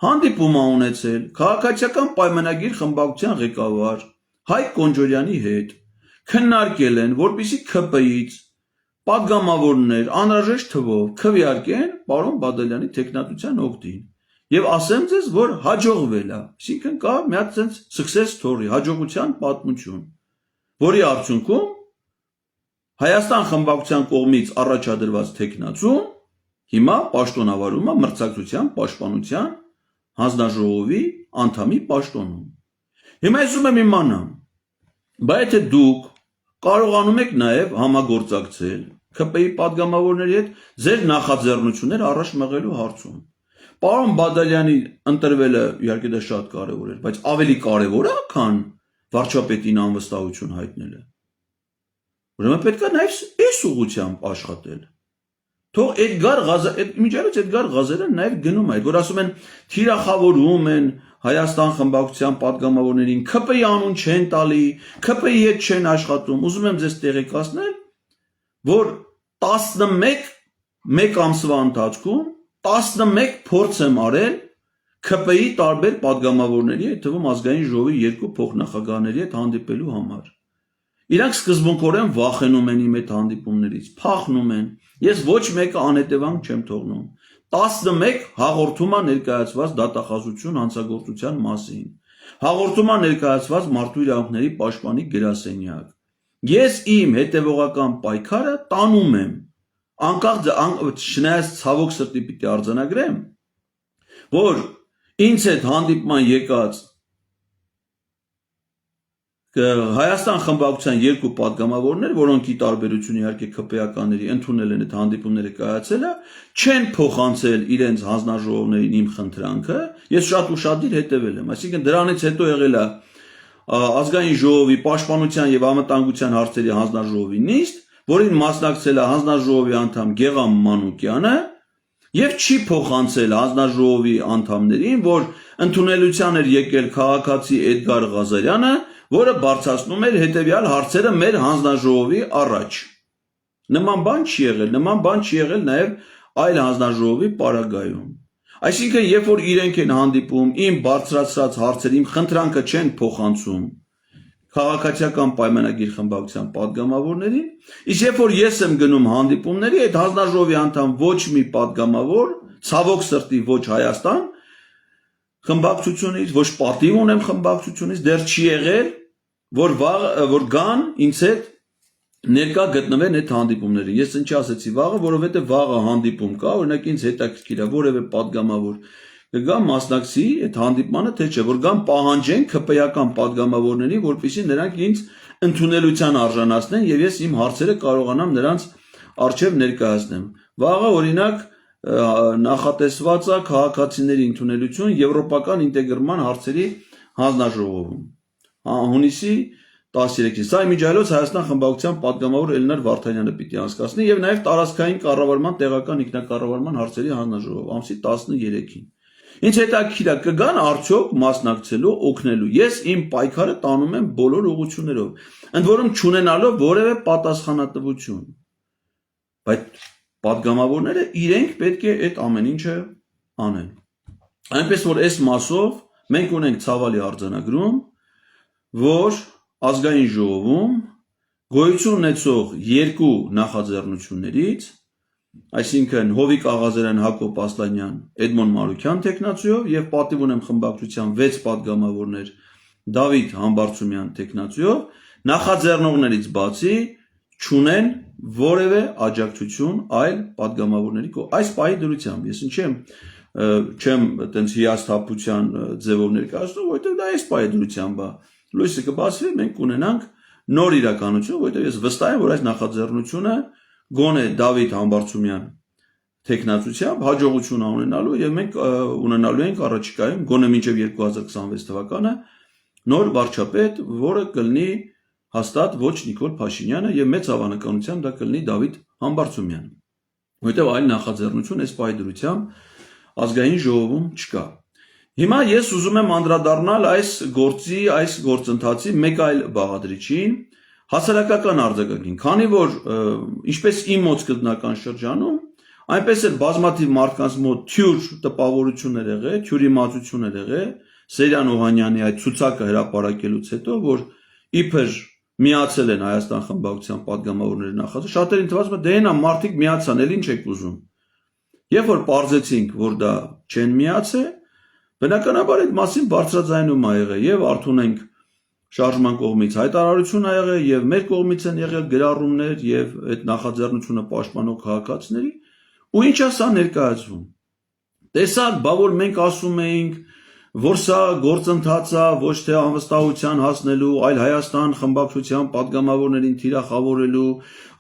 հանդիպում է ունեցել քաղաքացիական պայմանագիր խմբակցության ղեկավար Հայկ Կոնջորյանի հետ, քննարկել են, որպեսզի ԿՊ-ից պատգամավորներ անհրաժեշտ թվով քվեարկեն պարոն Բադալյանի տեխնացության օգտին։ Եվ ասեմ ձեզ, որ հաջողվել է, այսինքն կա մի հատ sense success story, հաջողության պատմություն, որի արդյունքում Հայաստան խմբակցության կողմից առաջադրված տեխնացուն հիմա պաշտոնավարում է մրցակցության պաշտպանության հանձնաժողովի անդամի պաշտոնում։ Հիմա ես ուզում եմ իմանամ, բայց եթե դուք կարողանում եք նաև համագործակցել ԿՊ-ի պատգամավորների հետ ձեր նախաձեռնությունները առաջ մղելու հարցում։ Պարոն Բադալյանի ընտրվելը իհարկե դա շատ կարևոր էր, բայց ավելի կարևոր է, քան վարչապետին անվստահություն հայտնելը։ Ուրեմն պետք է նաև այս ուղղությամբ աշխատել։ Թող Էդգար Ղազարը նաև գնում է, որ ասում են թիրախավորում են Հայաստան խմբակցության պատգամավորներին, ԿՊ-ի անուն չեն տալի, ԿՊ-ի հետ չեն աշխատում։ Ուզում եմ ձեզ տեղեկացնել, որ 11 ամսվա ընթացքում 11 փորձ եմ արել ԿՊ-ի տարբեր պատգամավորների, այդ թվում ազգային ժողովի 2 փոխնախագահների հետ հանդիպելու համար։ Իրանք սկզբունքորեն վախենում են իմ այդ հանդիպումներից, փախնում են։ Ես ոչ մեկը անհետևանք չեմ թողնում։ 11 հաղորդում է ներկայացված դատախազություն հանցագործության մասին։ Հաղորդում է ներկայացված մարդու իրավունքների պաշտպանի գրասենյակ։ Ես իմ հետևողական պայքարը տանում եմ։ Անկախ չնայած ցավոք սրտի պիտի արձանագրեմ, որ ինձ հետ հանդիպման եկած Հայաստան խմբակցության 2 պատգամավորներ, որոնք ի տարբերություն իհարկե ԿՊ-ականների ընդունել են այդ հանդիպումները կայացելը, չեն փոխանցել իրենց հանձնաժողովներին իմ խնդրանքը, ես շատ ուշադիր հետևել եմ, այսինքն դրանից հետո եղել է ազգային ժողովի պաշտպանության եւ անվտանգության հարցերի հանձնաժողովի նիստ, որին մասնակցել է հանձնաժողովի անդամ Գեղամ Մանուկյանը եւ չի փոխանցել հանձնաժողովի անդամներին, որ ընդունելության էր եկել քաղաքացի Էդգար Ղազարյանը, որը բարձրացնում էր հետևյալ հարցերը մեր հանձնաժողովի առաջ։ Նման բան չի եղել նաև այլ հանձնաժողովի պարագայում։ Այսինքն, երբ որ իրենք են հանդիպում, իմ բարձրացրած հարցերը, իմ խնդրանքը չեն փոխանցում քաղաքացիական պայմանագիր խմբակցության պատգամավորներին, իսկ երբ որ ես եմ գնում հանդիպումների, այդ հանձնաժողովի անդամ ոչ մի պատգամավոր, ցավոք սրտի ոչ Հայաստան խմբակցությունից, ոչ պատիվ ունեմ խմբակցությունից, դեռ չի եղել, որ գան ինձ հետ ներկա գտնվեն այդ հանդիպումները։ Ես ինչի ասեցի վաղը, որովհետև վաղը հանդիպում կա, օրինակ ինձ հետաքրքիր է որևէ պատգամավոր կգա մասնակցի այդ հանդիպմանը, թե չէ, որ գան պահանջեն ԿՊ-ական պատգամավորների, որպեսզի նրանք ինձ ընդունելության արժանացնեն եւ ես իմ հարցերը կարողանամ նրանց առջև ներկայացնեմ։ Վաղը օրինակ նախատեսված է քաղաքացիների ընդունելություն եվրոպական ինտեգրման հարցերի հանձնաժողովում։ Հունիսի 13-ին։ Սա իմիջիայլոց Հայաստան խմբակցության պատգամավոր Էլնար Վարդանյանը պիտի անցկացնի եւ նաեւ տարածքային կառավարման տեղական ինքնակառավարման հարցերի հանձնաժողով ամսի 13-ին։ Ինչ հետաքրքիր է, կգան արդյոք մասնակցելու, օգնելու։ Ես իմ պայքարը տանում եմ բոլոր ուղղություններով, ընդ որում չունենալով որևէ պատասխանատվություն։ Բայց պատգամավորները իրենք պետք է այդ ամեն ինչը անեն։ Այնպես որ այս մասով մենք ունենք ցավալի արձանագրում, որ ազգային ժողովում գոյություն ունեցող 2 նախաձեռնություններից, այսինքն Հովիկ Աղազարյան, Հակոբ Ասլանյան, Էդմոն Մարուկյան տեխնացիով եւ պատիվ ունեմ խմբակցության 6 պատգամավորներ Դավիթ Համբարձումյան տեխնացիով նախաձեռնողներից բացի չունեն որևէ աջակցություն այլ պատգամավորների կողմից։ Այս պահի դրությամբ ես չեմ այտենց հիասթափության ձևով ներկայացնում, որովհետեւ դա այս պահի դրությամբ է։ Լույսը կբացվի, մենք կունենանք նոր իրականություն, որովհետեւ ես վստահ եմ, որ այս նախաձեռնությունը գոնե Դավիթ Համբարձումյան տեխնացությամբ հաջողություն ունենալու եւ մենք ունենալու ենք առաջիկայում գոնե մինչեւ 2026 թվականը նոր վարչապետ, որը կլինի հաստատ ոչ Նիկոլ Փաշինյանը եւ մեծ հավանականությամբ դա կլինի Դավիթ Համբարձումյանը, որովհետեւ այլ նախաձեռնություն այս պայդրությամբ ազգային ժողովում չկա։ Հիմա ես ուզում եմ անդրադառնալ այս գործընթացի մեկ այլ բաղադրիչին, հասարակական արձակագին, քանի որ ինչպես իմ մոտ գտնական շրջանում, այնպես էլ բազմաթիվ մարդկանց մոտ թյուր տպավորություններ եղել, թյուր իմացություններ եղել Սերյան Օհանյանի այդ ցուցակը հրապարակելուց հետո, որ իբր միացել են Հայաստան խմբակցության падգամավորների նախագահ, շատերին թվաց, դե այնա մարդիկ միացան, էլ ինչ եք ուզում։ Երբ որ պարզեցինք, որ դա չեն միացել, բնականաբար այդ մասին բարձրաձայնում ա եղել եւ արդյունենք շարժման կողմից հայտարարություն ա եղել եւ մեր կողմից են եղել գրառումներ եւ այդ նախաձեռնությունը պաշտպանող քաղաքացիների ու ինչա սա ներկայացվում։ Տեսակ, բա որ մենք ասում էինք, որ սա գործընթաց է ոչ թե անվստահության հասնելու, այլ Հայաստան խմբակցության падգամավորներին թիրախավորելու,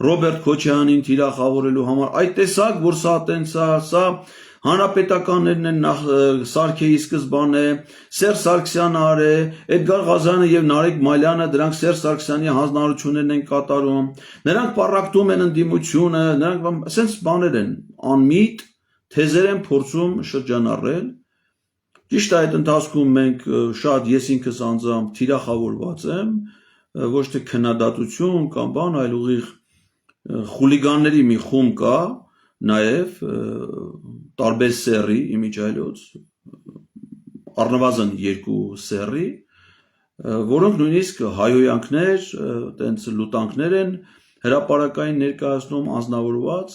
Ռոբերտ Քոչարյանին թիրախավորելու համար, այդ տեսակ, որ սա տենց է, սա հանրապետականներն են Սարգեի սկզբանե, Սերժ Սարգսյանը արե, Էդգար Ղազարյանը եւ Նարեկ Մալյանը դրանք Սերժ Սարգսյանի հանձնարարություններն են կատարում, նրանք պառակտում են ընդդիմությունը, նրանք ասենց բաներ են, անմիտ թեզեր են փորձում շրջանառել։ Ճիշտ է, այդ ընթացքում մենք շատ ես ինքս անձամբ թիրախավորված եմ, ոչ թե քննադատություն կամ բան, այլ ուղիղ խուլիգանների մի խումբ կա, նաև տարբեր սեռի իմիջայլոց, առնվազն 2 սեռի, որոնք նույնիսկ հայոյանքներ, տենց լուտանքներ են հրապարակային ներկայացնում անձնավորված։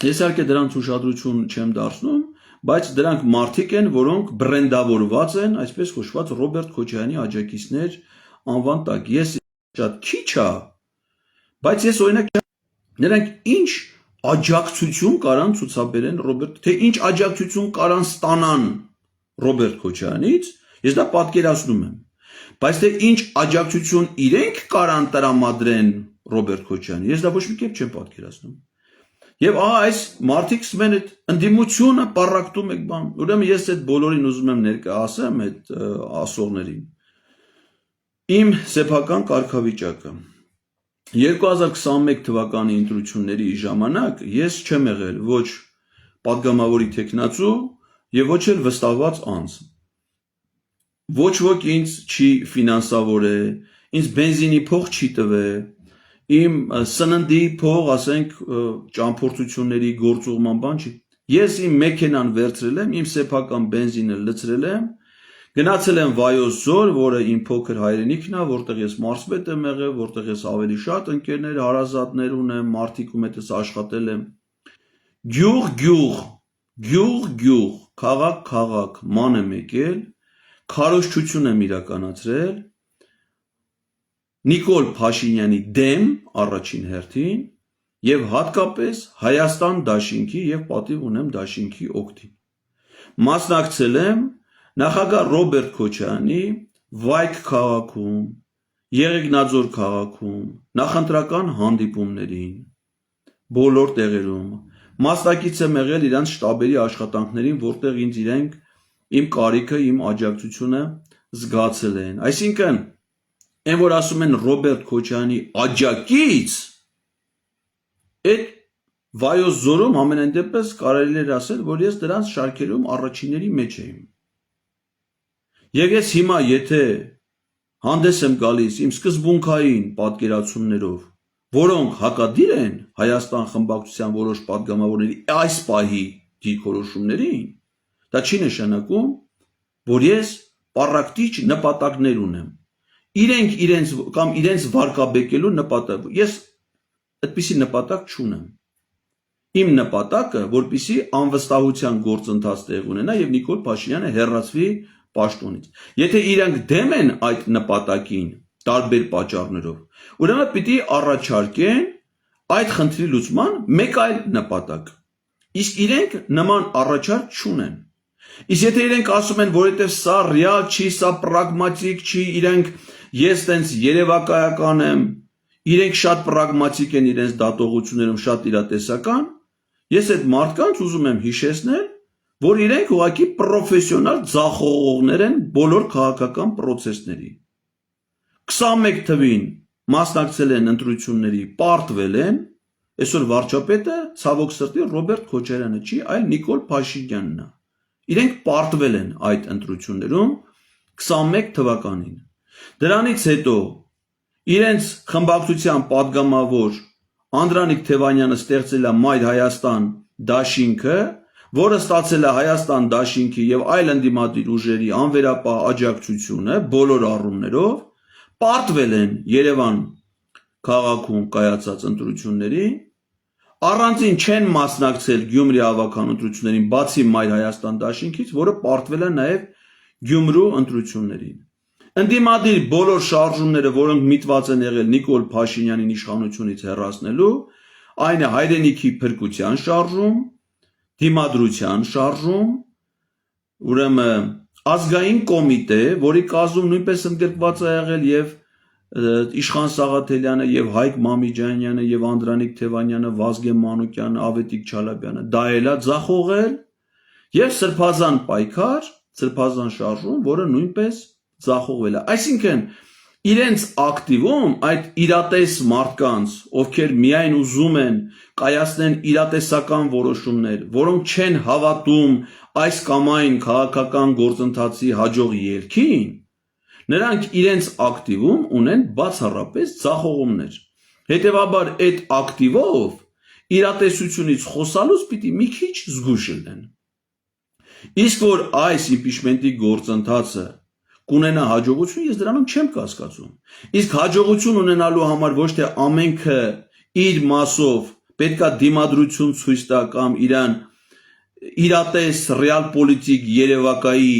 Ես իհարկե դրանց ուշադրություն չեմ դարձնում, բայց դրանք մարդիկ են, որոնք բրենդավորված են, այսպես կոչված Ռոբերտ Քոչարյանի աջակիցներ անվան տակ։ Ես շատ քիչ է, բայց ես օրինակ նրանք ինչ աջակցություն կարան ցուցաբերեն Ռոբերտ, թե ինչ աջակցություն կարան ստանան Ռոբերտ Քոչարյանից, ես դա պատկերացնում եմ, բայց թե ինչ աջակցություն իրենք կարան տրամադրեն Ռոբերտ Քոչարյանին, ես դա ոչ մի կերպ չեմ պատկերացնում։ Եվ այս մարդիկ սկսում են այդ ընդդիմությունը պառակտում եք բան, ուրեմն ես այդ բոլորին ուզում եմ ներկայացեմ այդ ասողներին։ Իմ սեփական կարգավիճակը 2021 թվականի ընտրությունների ժամանակ ես չեմ եղել ոչ падգամավորի տեխնացու եւ ոչ էլ վստահված անձ։ Ոչ ոք ինձ չի ֆինանսավորել, ինձ բենզինի փող չի տվել, իմ սննդի փող, ասենք, ճամփորդությունների գործուղման բան չի։ Ես իմ մեքենան վերցրել եմ, իմ սեփական բենզինը լցրել եմ, գնացել եմ Վայոց Ձոր, որը իմ փոքր հայրենիքն է, որտեղ ես մարզպետ եմ եղել, որտեղ ես ավելի շատ ընկերներ, հարազատներ ունեմ, մարդիկում հետս աշխատել եմ։ Գյուղ, քաղաք, ման եմ եկել, քարոզչություն եմ իրականացրել Նիկոլ Փաշինյանի դեմ առաջին հերթին եւ հատկապես Հայաստան դաշինքի եւ պատիվ ունեմ դաշինքի օգտին։ Մասնակցել եմ նախագահ Ռոբերտ Քոչարյանի Վայք քաղաքում, Եղեգնաձոր քաղաքում նախընտրական հանդիպումներին, բոլոր տեղերում, մասնակից եմ եղել իրանց շտաբերի աշխատանքներին, որտեղ ինձ իրենք իմ կարիքը, իմ աջակցությունը զգացել են։ Այսինքն Այն որ ասում են Ռոբերտ Քոչարյանի աջակից, այդ Վայոց Ձորում ամենայն դեպս կարելի էր ասել, որ ես դրանց շարքերում առաջինների մեջ եմ։ Եվ ես հիմա եթե հանդես եմ գալիս իմ սկզբունքային պատկերացումներով, որոնք հակադիր են Հայաստան խմբակցության որոշ падգամավորների այս պահի դիրքորոշումներին, դա չի նշանակում, որ ես պառակտիչ նպատակներ ունեմ։ Իրենց վարկաբեկելու նպատակ, ես այդպիսի նպատակ չունեմ։ Իմ նպատակը, որպեսզի անվստահության գործընթաց տեղ ունենա եւ Նիկոլ Փաշինյանը հեռացվի պաշտոնից։ Եթե իրենք դեմ են այդ նպատակին տարբեր պատճառներով, ուրեմն պիտի առաջարկեն այդ խնդրի լուծման մեկ այլ նպատակ։ Իսկ իրենք նման առաջարկ չունեն։ Իսկ եթե իրենք ասում են, որովհետև սա ռեալ չի, սա պրագմատիկ չի, իրենք ես տենց երևակայական եմ, իրենք շատ պրագմատիկ են իրենց դատողություններում, շատ իրատեսական, Ես այդ մարդկանց ուզում եմ հիշեցնել, որ իրենք ուղղակի պրոֆեսիոնալ ձախողողներ են բոլոր քաղաքական process-ների։ 21 թվին մասնակցել են ընտրությունների, պարտվել են, այսօր վարչապետը ցավոք սրտի Ռոբերտ Քոչարյանը չի, այլ Նիկոլ Փաշինյանն է։ Իրենք պարտվել են այդ ընտրություններում 21 թվականին։ Դրանից հետո իրենց խմբակցության падգամավոր Անդրանիկ Թևանյանը ստեղծել է Մայր Հայաստան դաշինքը, որը ստացել է Հայաստան դաշինքի եւ այլ ընդդիմադիր ուժերի անվերապահ աջակցությունը բոլոր առումներով, պարտվել են Երևան քաղաքում կայացած ընտրությունների, առանձին չեն մասնակցել Գյումրի ավագան ընտրություններին, բացի Մայր Հայաստան դաշինքից, որը պարտվել է նաեւ Գյումրու ընտրություններին։ Ընդդիմադիր բոլոր շարժումները, որոնք միտված են եղել Նիկոլ Փաշինյանին իշխանությունից հեռացնելու, այն է հայրենիքի փրկության շարժում, դիմադրության շարժում, ուրեմն ազգային կոմիտե, որի կազմում նույնպես ընդգրկված է եղել եւ Իշխան Սաղաթելյանը եւ Հայկ Մամիջանյանը եւ Անդրանիկ Թևանյանը, Վազգեն Մանուկյանը, Ավետիք Չալաբյանը, դա էլ է ձախողել եւ սրբազան պայքար, սրբազան շարժում, որը նույնպես ձախողվել է։ Այսինքն իրենց ակտիվում այդ իրատես մարդկանց, ովքեր միայն ուզում են կայացնեն իրատեսական որոշումներ, որոնք չեն հավատում այս կամ այն քաղաքական գործընթացի հաջող ելքին, նրանք իրենց ակտիվում ունեն բացառապես ձախողումներ։ Հետևաբար այդ ակտիվով իրատեսությունից խոսալուց պիտի մի քիչ զգույշ լինեն։ Իսկ որ այս իմպիչմենտի գործընթացը կունենա հաջողություն, ես դրանում չեմ կասկածում։ Իսկ հաջողություն ունենալու համար ոչ թե ամենքը իր մասով պետքա դիմադրություն ցույց տա կամ իրան իրատես ռեալ պոլիտիկ երևակայի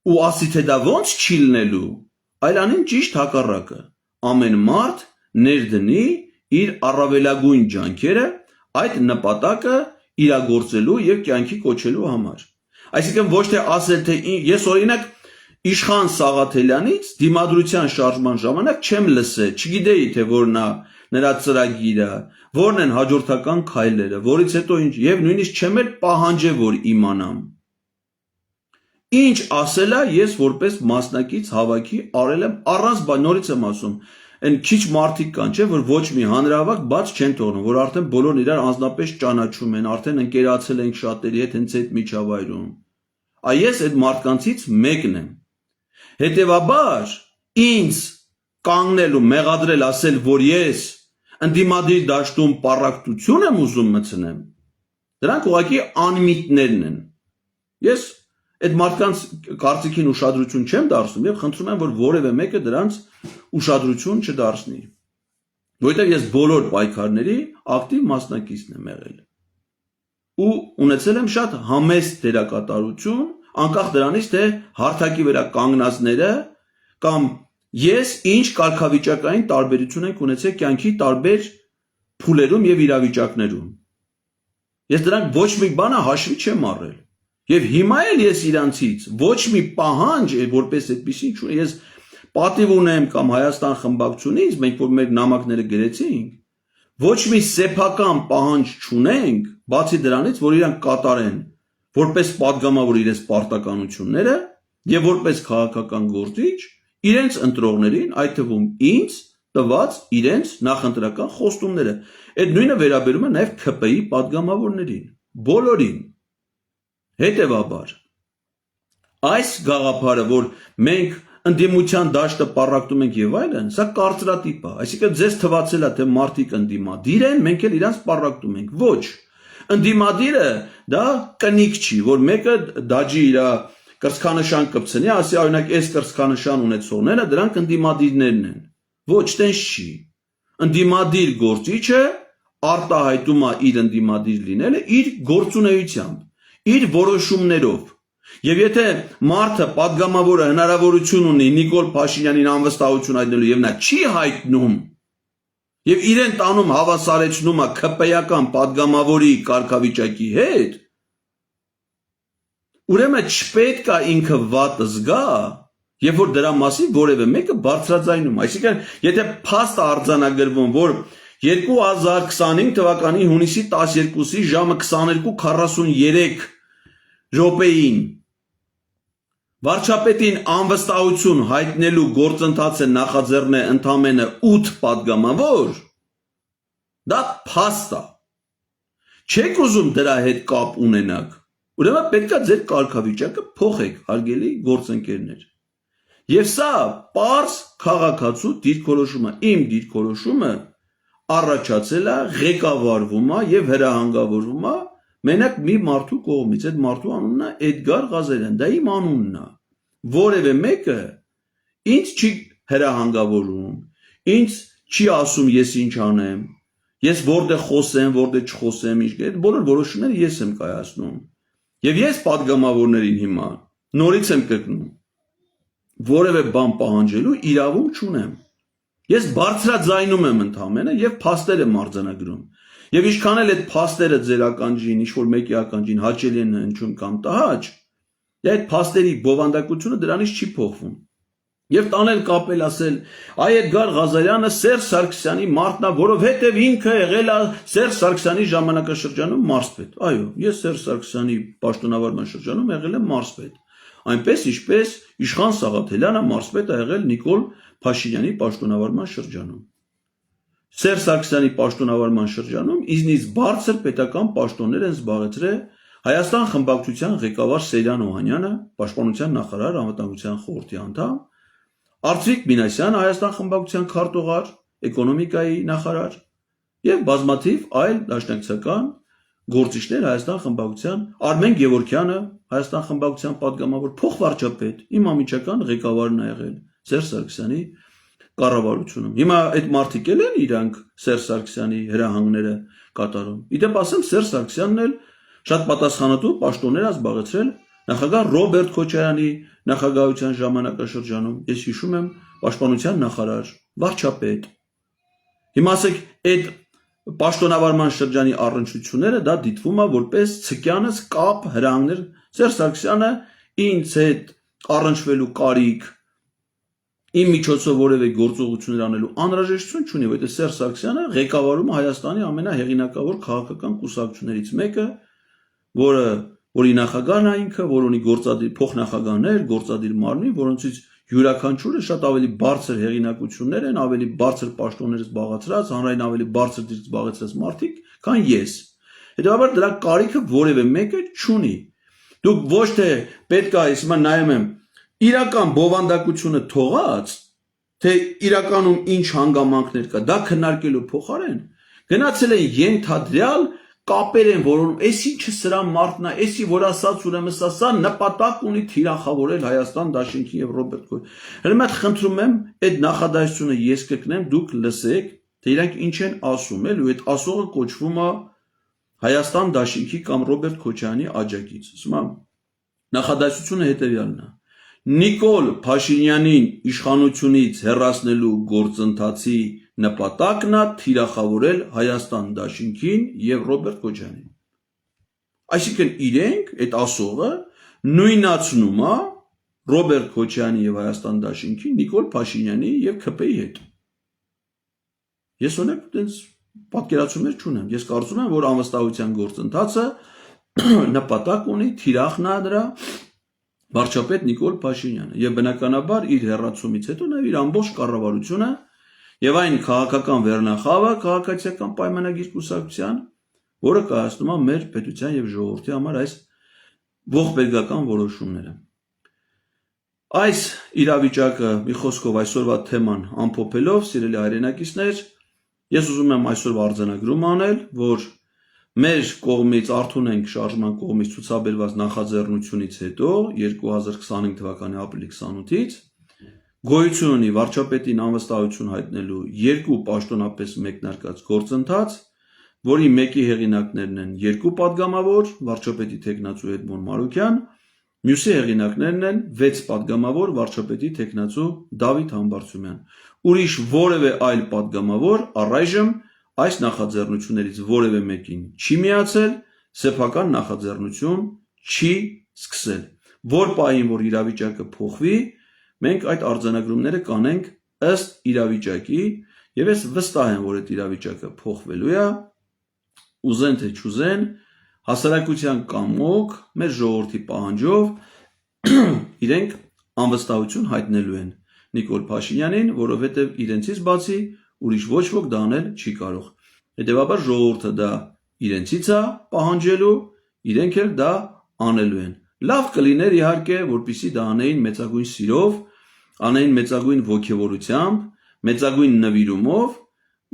ու ասի թե դա ոնց չի լինելու, այլ անին ճիշտ հակառակը։ Ամեն մարդ ներդնի իր առավելագույն ջանքերը այդ նպատակը իրագործելու եւ կյանքի կոչելու համար։ Այսինքն ոչ թե ասել թե ես օրինակ Իշխան Սաղաթելյանից դիմադրության շարժման ժամանակ չեմ լսել, չգիտեի թե որն է նրա ծրագիրը, որն են հաջորդական քայլերը, որից հետո ինչ եւ նույնիսկ չեմ էլ պահանջել որ իմանամ։ Ինչ ասել է ես որպես մասնակից հավաքի արել եմ առանց նորից եմ ասում, այն քիչ մարդիկ կան, չէ, որ ոչ մի հանրահավաք բաց չեն թողնում, որ արդեն բոլորն իրար անձնապես ճանաչում են, արդեն ընկերացել են շատերի հետ հենց այդ միջավայրում։ Այս այդ մարդկանցից մեկն եմ։ Հետևաբար ինձ կանգնել ու մեղադրել ասել, որ ես ընդդիմադիր դաշտում պառակտություն եմ ուզում մտցնեմ, դրանք ուղղակի անմիտներն են։ Ես այդ մարդկանց կարծիքին ուշադրություն չեմ դարձնում եւ խնդրում եմ, որ որևէ մեկը դրանց ուշադրություն չդարձնի։ Որովհետեւ ես բոլոր պայքարների ակտիվ մասնակիցն եմ եղել։ Ու ունեցել եմ շատ համեստ դերակատարություն, անկախ դրանից թե հարթակի վրա կանգնածները կամ ես ինչ կարգավիճակային տարբերություն ենք ունեցել կյանքի տարբեր փուլերում եւ իրավիճակներում։ Ես դրանք ոչ մի բանը հաշվի չեմ առել։ Եվ հիմա էլ ես իրանցից ոչ մի պահանջ որպես այդպեսին չունեմ, ես պատիվ ունեմ կամ Հայաստան խմբակցությունից, մենք որ մեր նամակները գրեցինք, ոչ մի սեփական պահանջ չունենք, բացի դրանից, որ իրանք կատարեն որպես падգամավոր իրենց պարտականությունները եւ որպես քաղաքական գործիչ իրենց ընտրողներին, այդ թվում ինձ տված իրենց նախընտրական խոստումները։ Այդ նույնը վերաբերում է նաեւ ՔՊ-ի падգամավորներին, բոլորին։ Հետևաբար այս գաղափարը, որ մենք ընդդիմության դաշտը պառակտում ենք եւ այլն, սա կարծրատիպ է, այսինքն ձեզ թվացել է թե մարդիկ ընդդիմադիր են, մենք էլ իրանց պառակտում ենք։ Ոչ, ընդդիմադիրը դա կնիկ չի, որ մեկը դաջի իր կրծքանշան կպցնի, ասի օրինակ այս կրծքանշան ունեցողները դրանք ընդդիմադիրներն են։ Ոչ, տենց չի։ Ընդդիմադիր գործիչը արտահայտում է իր ընդդիմադիր լինելը իր գործունեությամբ, իր որոշումներով։ Եվ եթե մարդը падգամավորը հնարավորություն ունի Նիկոլ Փաշինյանին անվստահություն հայտնելու եւ նա չի հայտնում եւ իրեն տանում հավասարեցնում է ՔՊ-ական падգամավորի կարգավիճակի հետ, ուրեմն չպետք է ինքը վատ զգա, երբ որ դրա մասին որևէ մեկը բարձրաձայնում։ Այսինքն, եթե փաստ արձանագրվում, որ 2025 թվականի հունիսի 12-ի ժամը 22:43 րոպեին վարչապետին անվստահություն հայտնելու գործընթացը նախաձեռնել է ընդամենը 8 падգամավոր, դա փաստ է։ Չեք ուզում դրա հետ կապ ունենաք, ուրեմն պետք է ձեր կարգավիճակը փոխեք, հարգելի գործընկերներ։ Եվ սա պարզ քաղաքացու դիրքորոշումը, իմ դիրքորոշումը առաջացել է, ղեկավարվում է եւ հրահանգավորվում է մենակ մի մարդու կողմից, այդ մարդու անունն է Էդգար Ղազարյան, դա իմ անունն է։ Որևէ մեկը ինձ չի հրահանգավորում, ինձ չի ասում ես ինչ անեմ, ես որտեղ խոսեմ, որտեղ չխոսեմ, ինչ այդ բոլոր որոշումները ես եմ կայացնում։ Եվ ես падգամավորներին հիմա նորից եմ կրկնում, որևէ բան պահանջելու իրավունք չունեմ։ Ես բարձրաձայնում եմ ընդամենը եւ փաստեր եմ արձանագրում։ Եվ ինչքան էլ այդ փաստերը ձեր ականջին, ինչ որ մեկի ականջին հաճելի են հնչում կամ տհաճ, այդ փաստերի բովանդակությունը դրանից չի փոխվում։ Եվ տանել կապել ասել, այ Էդգար Ղազարյանը Սերժ Սարգսյանի մարդն է, որովհետև ինքը եղել է Սերժ Սարգսյանի ժամանակաշրջանում մարզպետ։ Այո, ես Սերժ Սարգսյանի պաշտոնավարման շրջանում եղել եմ մարզպետ։ Այնպես ինչպես Իշխան Սաղաթելյանը մարզպետ է եղել Նիկոլ Փաշինյանի պաշտոնավարման շրջանում։ Սերժ Սարգսյանի պաշտոնավարման շրջանում ինձնից բարձր պետական պաշտոններ են զբաղեցրել Հայաստան խմբակցության ղեկավար Սեյրան Օհանյանը, պաշտպանության նախարար, անվտանգության խորհրդի անդամ, Արծվիկ Մինասյանը, Հայաստան խմբակցության քարտուղար, էկոնոմիկայի նախարար եւ բազմաթիվ այլ դաշնակցական գործիչներ Հայաստան խմբակցության, Արմեն Գևորգյանը, Հայաստան խմբակցության падգամավոր, փոխվարչապետ, իմ ամիջական ղեկավարն է եղել Սերժ Սարգսյանի կառավարությունում։ Հիմա այդ մարդիկ էլ են իրանք Սերժ Սարգսյանի հրահանգները կատարում։ Իդեպ ասեմ, Սերժ Սարգսյանն էլ շատ պատասխանատու պաշտոններ է զբաղեցրել նախագահ Ռոբերտ Քոչարյանի նախագահության ժամանակաշրջանում։ Ես հիշում եմ պաշտպանության նախարար, վարչապետ։ Հիմա ասեք, այդ պաշտոնավարման շրջանի առնչությունները դա դիտվում է որպես ցկյանս կապ հրահանգներ։ Սերժ Սարգսյանը ինձ հետ առնչվելու կարիք, իմ միջոցով որևէ գործողություններ անելու անհրաժեշտություն չունի, որովհետև Սերժ Սարգսյանը ղեկավարում է Հայաստանի ամենահեղինակավոր քաղաքական կուսակցություններից մեկը, որի նախագահն է ինքը, որ ունի գործադիր փոխնախագահներ, գործադիր մարմին, որոնցից յուրաքանչյուրը շատ ավելի բարձր հեղինակություններ են, ավելի բարձր պաշտոններ զբաղեցրած, հանրային ավելի բարձր դիրք զբաղեցրած մարդիկ, քան ես։ Հետևաբար դրա կարիքը որևէ մեկը չունի։ Դուք ոչ թե պետք է հիմա նայում եմ իրական բովանդակությունը թողած, թե իրականում ինչ հանգամանքներ կա, դա քննարկելու փոխարեն գնացել են ենթադրյալ կապեր են որոնում, էս ինչը սրա մարդն է, էսի որ ասած ուրեմն սա նպատակ ունի թիրախավորել Հայաստան Դաշինքի եւ Ռոբերտ Քոչարյանի։ Հենց այդ խնդրում եմ, այդ նախադասությունը ես կգնեմ, դուք լսեք, թե իրանք ինչ են ասում, էլ ու այդ ասողը կոչվում է Հայաստան Դաշինքի կամ Ռոբերտ Քոչարյանի աջակից։ Ասում եմ, նախադասությունը հետեւյալն է. Նիկոլ Փաշինյանին իշխանությունից հեռացնելու գործընթացի նպատակն է թիրախավորել Հայաստան Դաշինքին եւ Ռոբերտ Քոչարյանին։ Այսինքն իրենք այդ ասողը նույնացնում է Ռոբերտ Քոչարյանի եւ Հայաստան Դաշինքի Նիկոլ Փաշինյանի եւ ՔՊ-ի հետ։ Ես ունեմ այդպես պատկերացումներ չունեմ։ Ես կարծում եմ, որ անվստահության գործընթացը նպատակ ունի թիրախն է դրա վարչապետ Նիկոլ Փաշինյանը եւ բնականաբար իր հեռացումից հետո նաեւ իր ամբողջ կառավարությունը եւ այն քաղաքական վերնախավը քաղաքացիական պայմանագիր կուսակցության, որը կայացնում է մեր պետության եւ ժողովրդի համար այս ողբերգական որոշումները։ Այս իրավիճակը մի խոսքով այսօրվա թեման ամփոփելով, սիրելի հայրենակիցներ, ես ուզում եմ այսօրվա արձանագրում անել, որ մեր կողմից արթուն ենք շարժման կողմից ցուցաբերված նախաձեռնությունից հետո 2025 թվականի ապրիլի 28-ից գոյություն ունի վարչապետին անվստահություն հայտնելու երկու պաշտոնապես մեկնարկած գործընթաց, որի մեկի հեղինակներն են երկու падգամավոր, վարչապետի թեկնածու Էդմոն Մարուկյան, մյուսի հեղինակներն են 6 падգամավոր, վարչապետի թեկնածու Դավիթ Համբարձումյան։ Ուրիշ որևէ այլ падգամավոր առայժմ այս նախաձեռնություններից որևէ մեկին չի միացել, սեփական նախաձեռնություն չի սկսել։ Որ պահին որ իրավիճակը փոխվի, մենք այդ արձանագրումները կանենք ըստ իրավիճակի Եվ ես վստահ եմ, որ այդ իրավիճակը փոխվելու է, ուզեն թե չուզեն, հասարակության կամոք, մեր ժողովրդի պահանջով իրենք անվստահություն հայտնելու են Նիկոլ Փաշինյանին, որովհետև իրենցից բացի ուրիշ ոչ ոք դա անել չի կարող։ Հետևաբար ժողովուրդը դա իրենցից է պահանջելու, իրենք էլ դա անելու են։ Լավ կլիներ իհարկե, որպեսզի դա անեին մեծագույն սիրով, անեին մեծագույն ոգևորությամբ, մեծագույն նվիրումով,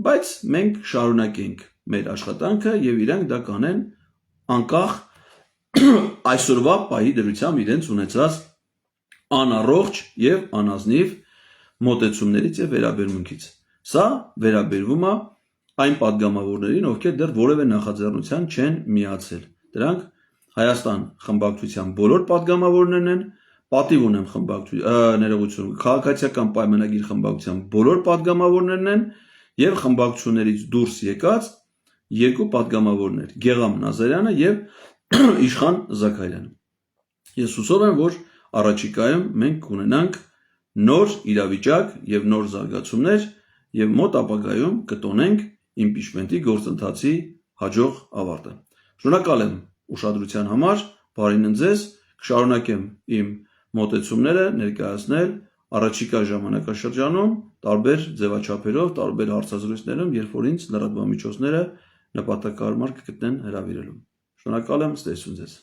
բայց մենք շարունակենք մեր աշխատանքը եւ իրանք դա կանեն անկախ այսօրվա պահի դրությամբ իրենց ունեցած անառողջ եւ անազնիվ մոտեցումներից եւ վերաբերմունքից։ Սա վերաբերվում է այն падգամավորներին, ովքեր դեռ որևէ նախաձեռնության չեն միացել։ Դրանք Հայաստան խմբակցության բոլոր падգամավորներն են, պատիվ ունեմ ներողություն, քաղաքացիական պայմանագիր խմբակցության բոլոր падգամավորներն են եւ խմբակցություններից դուրս եկած երկու падգամավորներ՝ Գեգամ Նազարյանը եւ Իշխան Զաքարյանը։ Ես հուսով եմ, որ առաջիկայում մենք կունենանք նոր իրավիճակ եւ նոր զարգացումներ եւ մոտ ապագայում կտոնենք իմպիչմենտի գործընթացի հաջող ավարտը։ Շնորհակալ եմ ուշադրության համար, բարին ձեզ, կշարունակեմ իմ մոտեցումները ներկայացնել առաջիկա ժամանակաշրջանում տարբեր ձևաչափերով, տարբեր հարցազրույցներում, երբ որ ինձ լրատվամիջոցները նպատակարար կգտնեն հրավիրելու։ Շնորհակալ եմ, ստեսություն ձեզ։